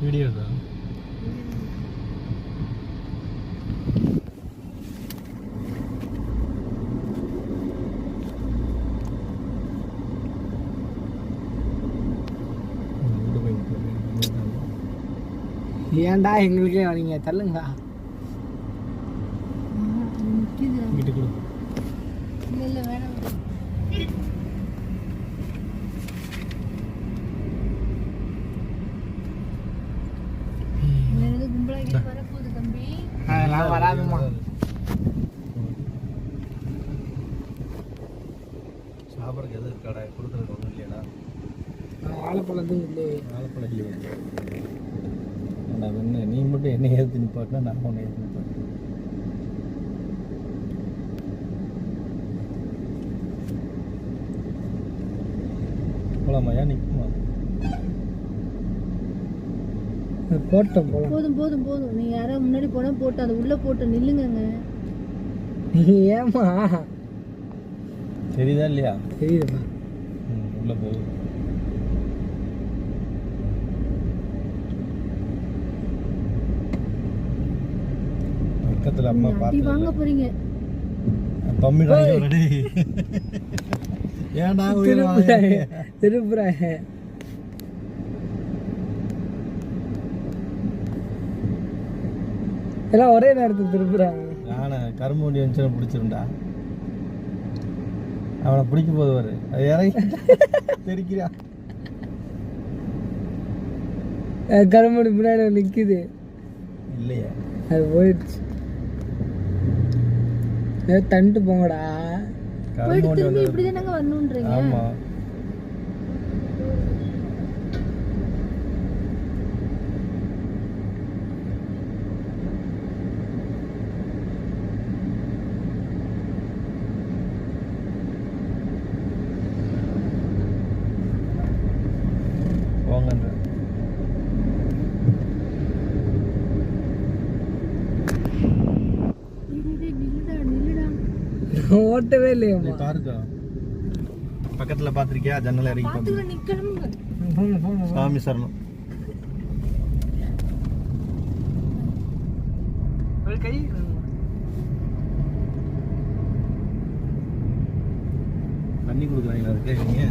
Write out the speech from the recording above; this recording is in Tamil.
வீடியோ தான். ஏன்டா எங்களுக்கே வரீங்க, தள்ளுங்களா. வீட்டு கொடு. இல்லை வேணாம். கும்பலாகி வரப்போகுது தம்பி. அதெல்லாம் வராதுமா. சாப்பிட்றதுக்கு எது இருக்காடா? கொடுக்குறதுக்கு ஒன்றும் இல்லையாடா? வாழைப்பழம் இல்லையே. வாழைப்பழம் இல்லையா? என்ன நீ மட்டும் என்ன ஏற்று நிப்பாட்டினா நான் ஒன்று ஏற்று நிப்பாட்டேன். போலாமாயா? நிற்குமா? போட்டோம் போலாம். போதும் போதும் போதும். நீ யாராவது முன்னாடி போனா போட்டு அது உள்ள போட்டு நில்லுங்க. ஏமா தெரியுதா இல்லையா? தெரியுதுமா. உள்ள போகுது. பக்கத்துல அம்மா பார்த்து வாங்க போறீங்க. பம்மிடாடி ஏன்டா திருப்புறாங்க. எல்லாம் ஒரே நேரத்துக்கு திருப்புறாங்க. நானே கரும்பு வண்டி வந்துச்சு பிடிச்சிருந்தா அவனை பிடிக்கும் போது வரு அது இறங்கி தெரிக்கிறான். கரும்பு பின்னாடி நிக்குது இல்லையா? அது போயிடுச்சு. தண்டு போங்கடா. கரும்பு வண்டி வந்து இப்படிதானங்க வரணும்ன்றீங்க. ஆமா. போங்கன்ற ஓட்டவே இல்லையா? பாருக்கா பக்கத்துல பாத்திருக்கியா? ஜன்னல இறங்கி சாமி சரணம். கை தண்ணி கொடுக்குறாங்களா? அதுக்கு நீங்க